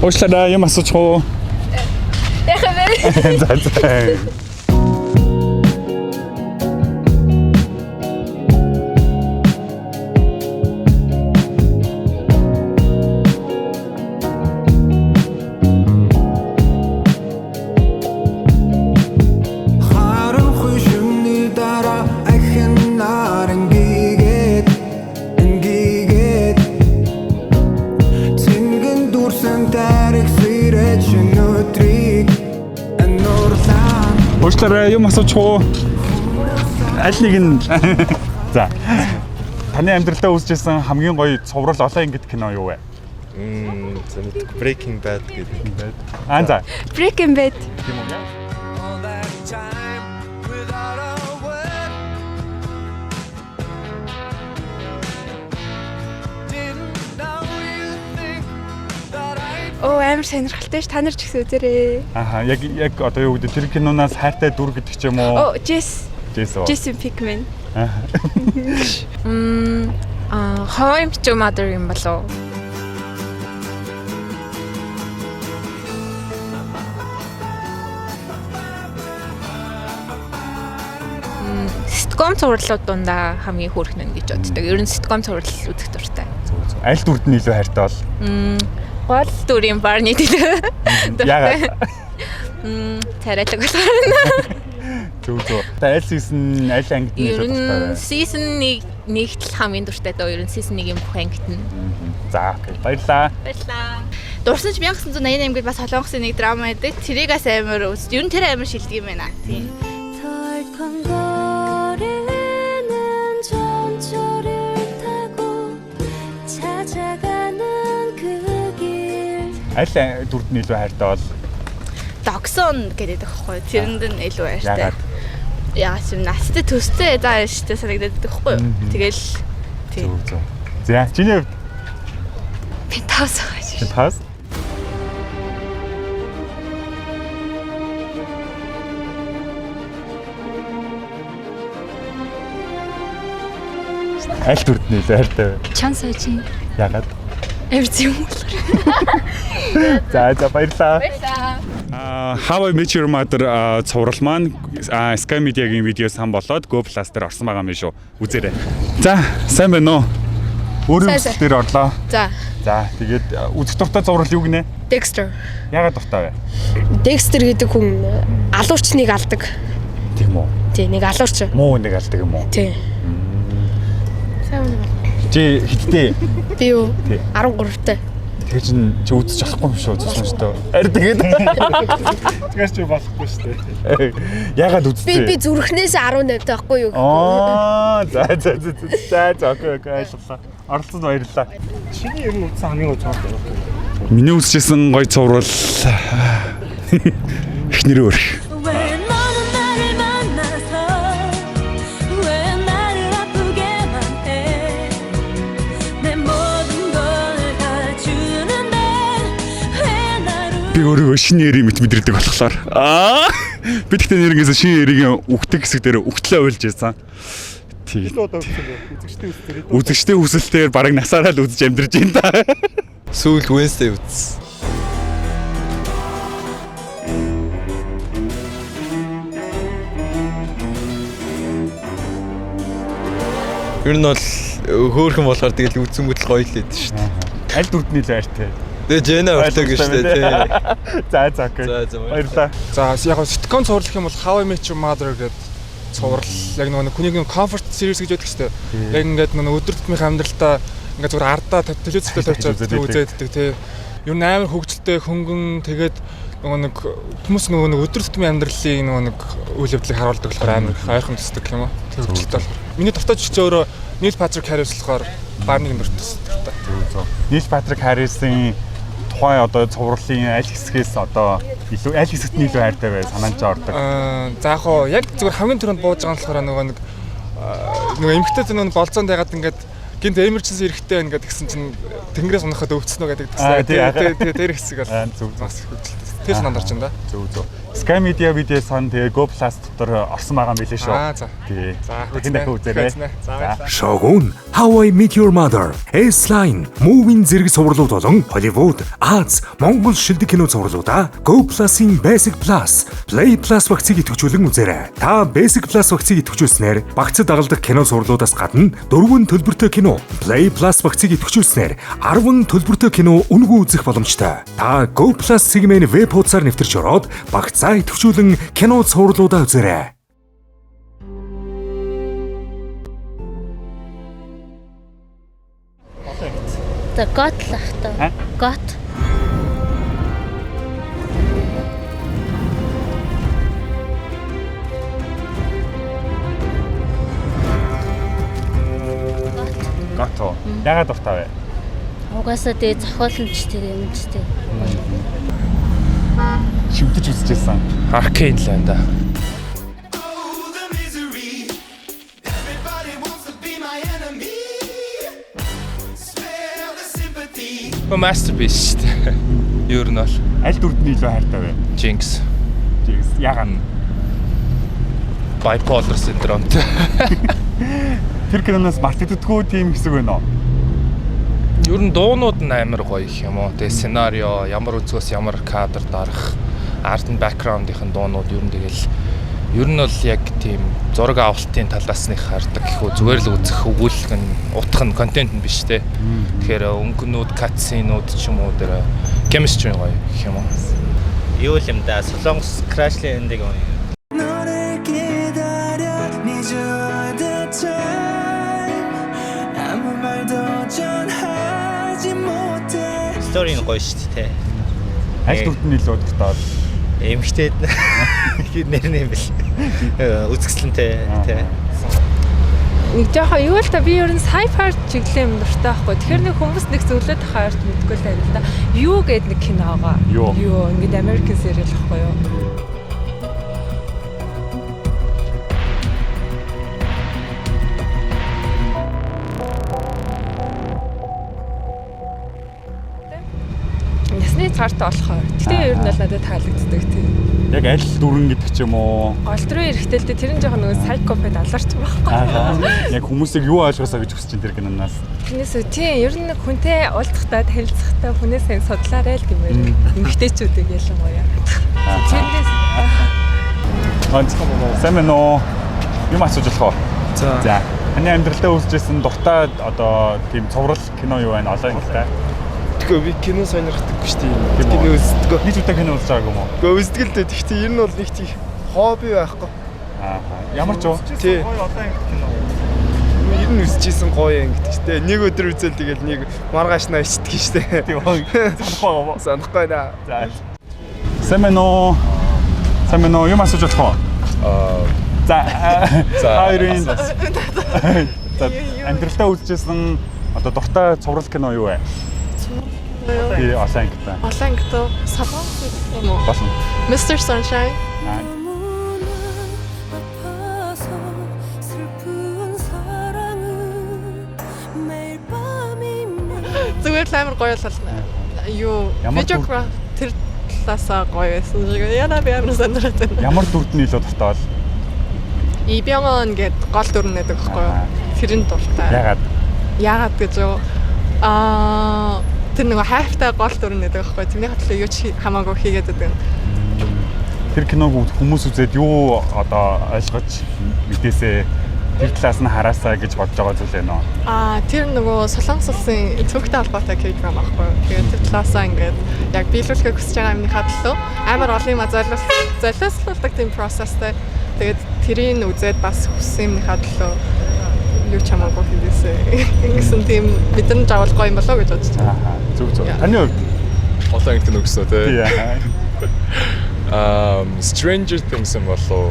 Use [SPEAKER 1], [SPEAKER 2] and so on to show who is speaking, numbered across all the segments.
[SPEAKER 1] Уучлаарай, юм асуучих уу?
[SPEAKER 2] Яхавэ.
[SPEAKER 1] За. Уучлаарай, юм асуучих уу? Аль нэг нь за. Таны амьдралдаа үзчихсэн хамгийн гоё цуврал олон ангид кино юу вэ?
[SPEAKER 3] Breaking Bad гэдэг.
[SPEAKER 1] За.
[SPEAKER 2] Breaking Bad.
[SPEAKER 1] Тийм үү?
[SPEAKER 2] Оо амар сонирхолтой ш, та нар ч гэсэн үзээрэй.
[SPEAKER 1] Яг одоо юу гэдэг тэр киноноос хайртай дүр гэдэг ч юм уу?
[SPEAKER 2] Оо, Jesse Pinkman. How I Met Your Mother юм болов? Sitcom зурлууд дундаа хамгийн хөөрхөн нь гэж боддог. Ер нь sitcom зурлал үзэх дуртай.
[SPEAKER 1] Аль дүрд нь илүү хайртай бол?
[SPEAKER 2] Гол дүрийн Barney гэдэг.
[SPEAKER 1] Яагаад?
[SPEAKER 2] Тариалаг болохоор.
[SPEAKER 1] Зөв. Аль season аль ангид нь илүү дуртай вэ?
[SPEAKER 2] Season 1-т л хамгийн дуртай доо. Ер нь season 1-ийн бүх ангид нь.
[SPEAKER 1] За, окей. Баярлаа.
[SPEAKER 4] Дурсан ч 1988 гээд бас солонгосын нэг драма байдаг. Тэрийг бас амар үз. Ер нь тэр амар шилдэг юм байна. Тийм.
[SPEAKER 1] Аль дүрд нь илүү хайртай бол?
[SPEAKER 4] Dogson гэдэг байхгүй. Тэрэнд нь илүү хайртай. Яагаад ч юм настай төстэй заа штэ санагдаад байхгүй юу? Тэгэл тийм.
[SPEAKER 1] Зөв. За, чиний
[SPEAKER 2] Penthouse гэж.
[SPEAKER 1] Penthouse? Аль дүрд нь илүү хайртай вэ?
[SPEAKER 2] Чан Сожин.
[SPEAKER 1] Яагаад?
[SPEAKER 2] Everything.
[SPEAKER 1] За, баярлаа.
[SPEAKER 2] Баярлаа.
[SPEAKER 1] How I Met Your Mother цуврал маань Sky Media-гийн видео сан болоод Go Plus дээр орсон байгаа юм шүү. Үзээрэй. За, сайн байна уу? Өөрийн бүсэл дээр орлоо.
[SPEAKER 2] За,
[SPEAKER 1] тэгээд үзэх дуртай цуврал юу гинэ?
[SPEAKER 2] Dexter.
[SPEAKER 1] Яагаад дуртай вэ?
[SPEAKER 2] Dexter гэдэг хүн алуурчныг алдаг.
[SPEAKER 1] Тийм үү?
[SPEAKER 2] Тий, нэг алуурч.
[SPEAKER 1] Муу нэг алдаг юм уу?
[SPEAKER 2] Тий. Сайн байна.
[SPEAKER 1] Чи хиттэй?
[SPEAKER 2] Би юу? 13-тай.
[SPEAKER 1] Тэр чинь чи үзэж болохгүй юм шүү зүсэн шүү дээ. Ари тэгээд. Тэгээс чи болохгүй шүү дээ. Яагаад үзтээ?
[SPEAKER 2] Би зүрхнээс 18 таахгүй юу?
[SPEAKER 1] За окей ойлголоо. Оролцоод баярлалаа.
[SPEAKER 3] Чиний ер нь үзсэн хамгийн гоё цуврал байна.
[SPEAKER 1] Миний үзчихсэн гоё цуврал эхнэрээ өрх. Би өөрөө шинэ яриг мэдэрдэг болохоор би тэгтээ нэрнээс шинэ яригийн үгтэй хэсэг дээр үгтлээ ойлж байсан. Тэгээд үзэгчтэй хүсэлтээр бараг насаараа л үзэж амьдарч байна та.
[SPEAKER 3] Сүүл Wednesday үз. Ер нь бол хөөрхөн болохоор тэгэл үзсэн мэтэл гоё л лээд шүү дээ.
[SPEAKER 1] Аль дүрд нь илүү хайртай?
[SPEAKER 3] Тэгээ Жена ордог гэж шүү дээ.
[SPEAKER 1] За окей. Баярлалаа.
[SPEAKER 5] За яг нь sitcom цуврал гэх юм бол How I Met Your Mother гэдэг цуврал яг нэг хүний comfort series гэж байдаг шүү дээ. Яг ингээд нэг өдөр тутмын амьдралдаа ингээд зүгээр ардаа телевизээр тавьчаад үзээддэг тий. Юу нээр хөвгөлтэй хөнгөн тэгээд нэг хүмүүс нэг өдөр тутмын амьдралын нэг үйл явдлыг харуулдаг болохоор амар ойрхон төсдөг юм уу? Тэр хөвгөлтэй болохоор. Миний дуртай жүжигч өөрөө Neil Patrick Harris болохоор Barney-гийн дуртай.
[SPEAKER 1] Neil Patrick Harris-ийн тухайн одоо цувралын аль хэсгээс одоо илүү аль хэсэгт нь илүү хайртай бай санаанд ордог.
[SPEAKER 5] За яг хоо яг зүгээр хамгийн түрүүнд бууж байгаа болохоор нөгөө эмгтэй зэн болцоонд ягаад ингээд гинт emergency эрэхтэй байна гэдэг гисэн чинь тэнгэрээс унахад өвцснө гэдэг гэсэн. Тэр хэсэг бол зөв бас хөвчлөлтэй. Тэр санаанд орж байна да.
[SPEAKER 1] Зөв. Sky Media video-сон тэгээ Go Plus дотор орсон байгаа юм билээ шүү.
[SPEAKER 5] За.
[SPEAKER 1] Тий.
[SPEAKER 5] За.
[SPEAKER 1] Дахин дахин үзээрэй.
[SPEAKER 5] За.
[SPEAKER 6] Shogun, How I Met Your Mother, S-Line, Movie зэрэг цувралууд болон Hollywood, Аз, Монгол шилдэг кино цувралуудаа Go Plus-ийн Basic Plus, Play Plus багцыг идэвхжүүлэн үзээрэй. Та Basic Plus багцыг идэвхжүүлснээр багцад дагалдах кино цувралуудаас гадна 4 төлбөртэй кино, Play Plus багцыг идэвхжүүлснээр 10 төлбөртэй кино үнэгүй үзэх боломжтой. Та Go Plus сегмент веб хуудасаар нэвтэрч ороод багцаа идэвхжүүлэн кино цувралуудаа үзээрэй.
[SPEAKER 7] За гот л ах та. Гот.
[SPEAKER 1] Гото. Ягаад дуртай вэ?
[SPEAKER 7] Угаасаа тэгээ зохиолч тэр юм ч тийм.
[SPEAKER 1] Шивдэж үзчихсэн.
[SPEAKER 3] Arcane л байна да. Masterpiece шүү дээ. Ер нь бол
[SPEAKER 1] Аль дүрдний илүү хайртай вэ?
[SPEAKER 3] Jinx.
[SPEAKER 1] Ягаад?
[SPEAKER 3] Bipolar syndrome.
[SPEAKER 1] Тэр киноноос мартагддаггүй тийм хэсэг байна уу?
[SPEAKER 3] Ер нь дуунууд нь амар гоё их юм уу. Тэгээ сценарио, ямар үзгөөс ямар кадр дарах, art and background-ийн дуунууд ер нь тэгэл ер нь бол яг тийм зураг авалтын талаас нь хардаг гэхүү зүгээр л үзэх өгүүлэх нь утгах нь контент нь биш те. Тэгэхээр өнгөнүүд, cutscene-үүд ч юм уу дээр chemistry гоё гэх юм уу.
[SPEAKER 8] Юу юм да Солонгос Crash-ийн эндиг юм. Стори нь гоё шүү дээ.
[SPEAKER 1] Аль дүрдний илүү дуртай?
[SPEAKER 8] Эмхтэй нэр нэм бил. Үзэсгэлэнтэй тий.
[SPEAKER 2] Нэг жоохон юу л та би ер нь sci-fi чиглэлийн юм дуртай байхгүй. Тэгэхээр нэг хүмүүс нэг зөвлөд хаарч мэдгүй л байна л да. Юу гэдэг нэг кино байгаа. Юу ингээд American serial байхгүй юу? Ясны цаартай болохоор. Гэтэ ер нь бол надад таалагддаг тийм.
[SPEAKER 1] Яг аль дүрэн гэдэг ч юм уу?
[SPEAKER 2] Голд руу эрэхтэл тэр нь жоохон нөгөө psychopath аларч байхгүй.
[SPEAKER 1] Яг хүмүүсийг юу ойлгосоо гэж хүсэж тэр киноноос.
[SPEAKER 2] Тэрнээс тийм ер нь хүнтэй уулзахтаа танилцахтаа хүнээсээ судлаарай л гэмээр эмгтээчүүдийг ялангуяа. Тэрнээс
[SPEAKER 1] сайн мэн үү? Юм асууж болох уу?
[SPEAKER 5] За.
[SPEAKER 1] Таны амьдралдаа үзчихсэн дуртай одоо тийм цуврал кино юу байна? Олон юм та.
[SPEAKER 5] Тэгээ би кино сонирхдаггүй шүү дээ. Кино үздэг.
[SPEAKER 1] Нэг удаа кино үзэж байгаагүй юм уу?
[SPEAKER 5] Гэхдээ үздэг л дээ. Гэхдээ ер нь бол нэг тийм хобби байхгүй.
[SPEAKER 1] Ямар ч уу?
[SPEAKER 5] Тий. Ер нь үзчихсэн гоё юм гэдэг чинь. Нэг өдөр үзэл тэгэл нэг маргааш на ичдэг шүү дээ.
[SPEAKER 1] Тийм үү? Санахгүй.
[SPEAKER 5] Санахгүй да.
[SPEAKER 1] За. Сайн мэн үү? Юм асууж болох уу? За. Хоёрын амьдралдаа үзчихсэн одоо дуртай цуврал кино юу вэ? Би олон гэдэг.
[SPEAKER 9] Олон гэдэг. Салон юм уу?
[SPEAKER 1] Болсон.
[SPEAKER 9] Mr. Sunshine. Зүгээр л амар гоё л болно. Юу? Videograph тэр талаасаа гоё байсан. Яна би амар сандраад байна.
[SPEAKER 1] Ямар дүрдний илүү дуртай бол?
[SPEAKER 9] Ибёнгон гэдэг гол дүр нэдэг байхгүй юу? Тэрэн дуртай. Яагаад гэж юу? Тэр нэг хайртай гол дүр нэдэг байхгүй юу? Тэрний хатлаа юу ч хамаагүй хийгээд байдаг.
[SPEAKER 1] Тэр киног хүмүүс үзээд юу одоо ойлгож мэдээсээ тэр талаас нь хараасаа гэж бодож байгаа зүйл байна уу?
[SPEAKER 9] Тэр нөгөө Солонгос улсын цогтой холбоотой K-drama байхгүй юу? Тэгээд тэр талаасаа ингээд яг биелүүлэхийг хүсэж байгаа юмны хатлаа амар олон юм золиослуулдаг тийм процесстэй. Тэгээд тэрийг үзээд бас хүссэн юмны хатлаа юу ч хамаагүй хийгээсэй. Ингэсэн тийм бидний жавал гоё юм болоо гэж бодож байна.
[SPEAKER 1] Зүг. Таны хувьд
[SPEAKER 10] олон кино гэсэн тий. Stranger Things юм болоо.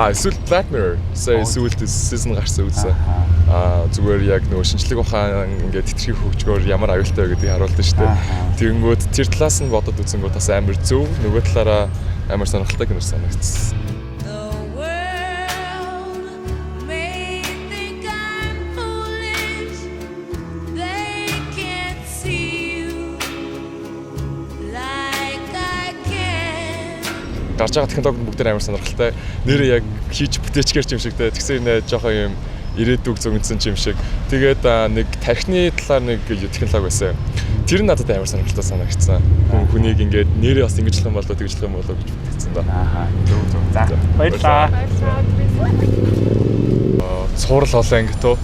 [SPEAKER 10] Эсвэл Black Mirror. Эсвэл season гарсан үзсэн. Зүгээр яг нөгөө шинжлэх ухаан ингээд тэтгэх хөгжгөөр ямар аюултай вэ гэдгийг харуулдаг шүү дээ. Тэгэнгүүт тэр талаас нь бодоод үзэнгүүт бас амар зөв, нөгөө талаараа амар сонирхолтой кино санагдсан. гарч байгаа технологи бүгд амар сонирхолтой. Нэр яг хийж бүтээчгэр юм шиг те. Тэгсэн нэ жоохон юм ирээдүг зөгнсөн юм шиг. Тэгээд нэг тархины талаар нэг технологи байсан. Тэр нь надад амар сонирхолтой санагдсан. Хүнийг ингээд нэрээ бас ингэж хэлэх юм болоо тэгж хэлэх юм болоо гэж бодсон да.
[SPEAKER 1] Зөв. За баярлаа.
[SPEAKER 10] Цуврал олон ангитуу.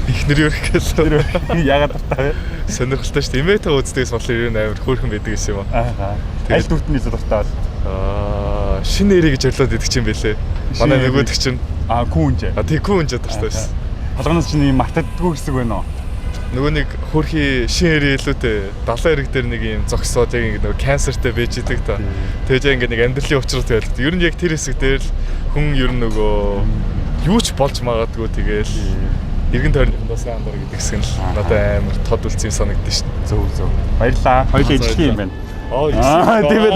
[SPEAKER 10] Ихнэр юу гэхэл
[SPEAKER 1] ягаад тавтай вэ?
[SPEAKER 10] Сонирхолтой шүү дээ. Имэтэ үздэг бол ер нь амар хөөрхөн байдаг гэсэн юм аа.
[SPEAKER 1] Аль дүртний зургатаа бол
[SPEAKER 10] шинэ нэрийг гэж орлоод идэх юм бэлээ. Манай нөгөөдөг чинь
[SPEAKER 1] күүнж.
[SPEAKER 10] Тэг күүнж яддаг шүү.
[SPEAKER 1] Болгоноос чинь юм мартагддгүй хэсэг байна уу?
[SPEAKER 10] Нөгөө нэг хөөрхий шинэ нэр илүүтэй 70 хэрэг дээр нэг юм зогсоод яг ингэ нөгөө канцертэй байж идэг та. Тэгэж ингэ нэг амьдралын учрал байлаа. Ер нь яг тэр хэсэг дээр л хүн ер нь нөгөө юу ч болж магадгүй тэгэл эргэн тойрныхын дасган андар гэдэг хэсэг нь надад амар тод үлцэн санагдсан шүү дээ.
[SPEAKER 1] Зөв. Баярлаа. Хоёул ижлэх юм байна.
[SPEAKER 10] Тийм ээ.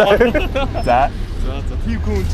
[SPEAKER 1] За.
[SPEAKER 10] За тийм күнж.